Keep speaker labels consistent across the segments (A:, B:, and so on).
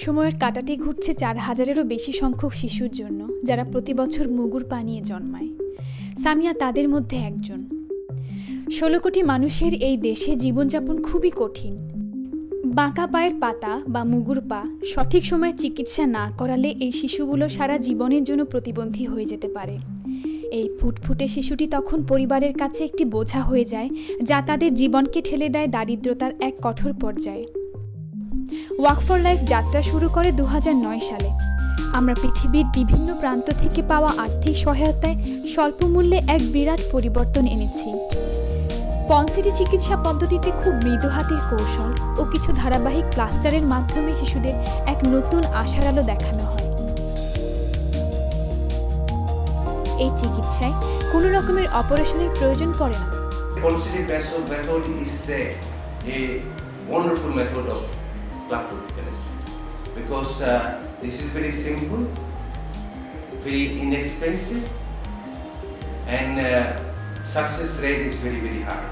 A: সময়ের কাঁটাটি ঘুরছে 4,000-এরও বেশি সংখ্যক শিশুর জন্য, যারা প্রতি বছর মুগুর পা নিয়ে জন্মায়। সামিয়া তাদের মধ্যে একজন। 16 কোটি মানুষের এই দেশে জীবনযাপন খুবই কঠিন। বাঁকা পায়ের পাতা বা মুগুর পা সঠিক সময়ে চিকিৎসা না করালে এই শিশুগুলো সারা জীবনের জন্য প্রতিবন্ধী হয়ে যেতে পারে। এই ফুটফুটে শিশুটি তখন পরিবারের কাছে একটি বোঝা হয়ে যায়, যা তাদের জীবনকে ঠেলে দেয় দারিদ্রতার এক কঠোর পর্যায়ে। ওয়াক ফর লাইফ যাত্রা শুরু করে 2009 সালে। আমরা পৃথিবীর বিভিন্ন প্রান্ত থেকে পাওয়া আর্থিক সহায়তায় স্বল্প মূল্যে এক বিরাট পরিবর্তন এনেছি। পনসিটি চিকিৎসা পদ্ধতিতে খুব মৃদু হাতের কৌশল ও কিছু ধারাবাহিক প্লাস্টারের মাধ্যমে শিশুদের এক নতুন আশার আলো দেখানো হয়। এই চিকিৎসায় কোনো রকমের অপারেশনের প্রয়োজন পড়ে না।
B: Ponsity method is a wonderful method of cleft foot management because this is very simple, very inexpensive, and success rate is very high.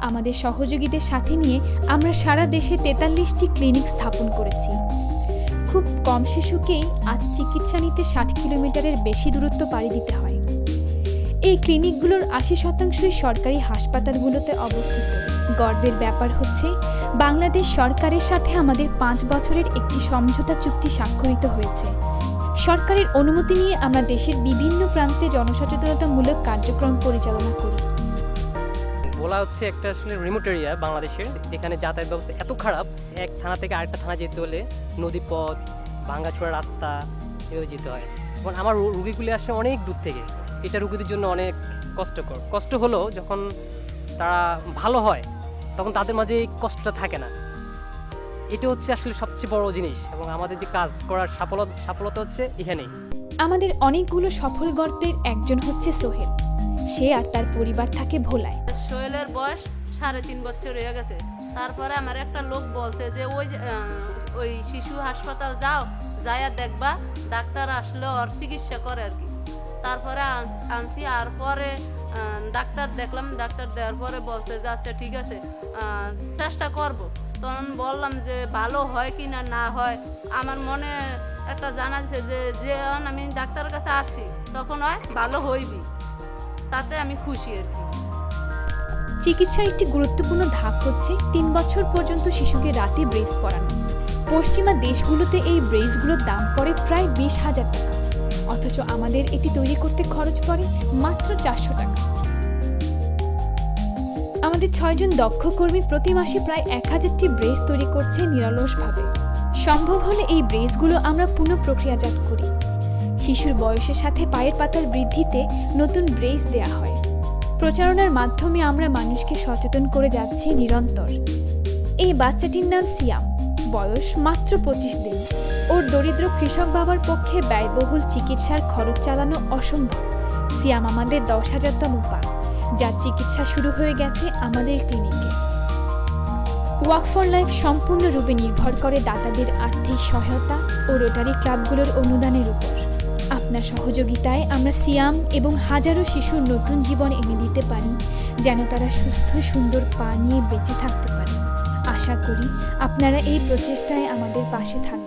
A: আমাদের সহযোগীদের সাথে নিয়ে আমরা সারা দেশে 43টি ক্লিনিক স্থাপন করেছি। খুব কম শিশুকেই আজ চিকিৎসা নিতে 60 কিলোমিটারের বেশি দূরত্ব পাড়ি দিতে হয়। এই ক্লিনিকগুলোর 80% সরকারি হাসপাতালগুলোতে অবস্থিত। গর্বের ব্যাপার হচ্ছে, বাংলাদেশ সরকারের সাথে আমাদের 5 বছরের একটি সমঝোতা চুক্তি স্বাক্ষরিত হয়েছে। সরকারের অনুমতি নিয়ে আমরা দেশের বিভিন্ন প্রান্তে জনসচেতনতামূলক কার্যক্রম পরিচালনা করি।
C: ভোলা হচ্ছে একটা আসলে রিমোট এরিয়া বাংলাদেশের, যেখানে যাতায়াত ব্যবস্থা এত খারাপ, এক থানা থেকে আরেকটা থানা যেতে হলে নদীপথ, ভাঙাচোরা রাস্তা এভাবে যেতে হয়। এবং আমার রুগীগুলি আসে অনেক দূর থেকে। এটা রুগীদের জন্য অনেক কষ্টকর। কষ্ট হলো যখন তারা ভালো হয়, তখন তাদের মাঝে এই কষ্টটা থাকে না। এটা হচ্ছে আসলে সবচেয়ে বড় জিনিস, এবং আমাদের যে কাজ করার সফলতা হচ্ছে এখানেই।
A: আমাদের অনেকগুলো সফল গল্পের একজন হচ্ছে সোহেল। সে আর তার পরিবার থাকে ভোলায়।
D: সোহেলের বয়স 3.5 বছর হয়ে গেছে। তারপরে আমার একটা লোক বলছে যে ওই শিশু হাসপাতাল যাও, যাইয়া দেখবা, ডাক্তার আসলে ওর চিকিৎসা করে আর কি। তারপরে আনছি, আর পরে ডাক্তার দেখলাম। ডাক্তার দেওয়ার পরে বলছে যে আচ্ছা ঠিক আছে, চেষ্টা করব। তখন বললাম যে ভালো হয় কি না হয়। আমার মনে একটা জানা আছে যে যখন আমি ডাক্তারের কাছে আসছি তখন হয় ভালো হইবি, তাতে আমি খুশি আর কি।
A: চিকিৎসার একটি গুরুত্বপূর্ণ ধাপ হচ্ছে 3 বছর পর্যন্ত শিশুকে রাতে ব্রেস পরানো। পশ্চিমা দেশগুলোতে এই ব্রেসগুলোর দাম পড়ে প্রায় 20,000 টাকা, অথচ আমাদের এটি তৈরি করতে খরচ পড়ে মাত্র 400 টাকা। আমাদের 6 জন দক্ষ কর্মী প্রতি মাসে প্রায় 1000টি ব্রেস তৈরি করছে নিরলসভাবে। সম্ভব হলে এই ব্রেসগুলো আমরা পুনঃপ্রক্রিয়াজাত করি। শিশুর বয়সের সাথে পায়ের পাতার বৃদ্ধিতে নতুন ব্রেস দেয়া হয়। প্রচারণার মাধ্যমে আমরা মানুষকে সচেতন করে যাচ্ছি নিরন্তর। এই বাচ্চাটির নাম সিয়াম, বয়স মাত্র 25 দিন। ওর দরিদ্র কৃষক বাবার পক্ষে ব্যয়বহুল চিকিৎসার খরচ চালানো অসম্ভব। সিয়াম আমাদের 10,000তম পা, যার চিকিৎসা শুরু হয়ে গেছে আমাদের ক্লিনিকে। ওয়াক ফর লাইফ সম্পূর্ণরূপে নির্ভর করে দাতাদের আর্থিক সহায়তা ও রোটারি ক্লাবগুলোর অনুদানের উপর। আপনার সহযোগিতায় আমরা সিয়াম এবং হাজারো শিশুর নতুন জীবন এনে দিতে পারি, যেন তারা সুস্থ সুন্দর পা নিয়ে বেঁচে থাকতে পারে। আশা করি আপনারা এই প্রচেষ্টায় আমাদের পাশে থাকবেন।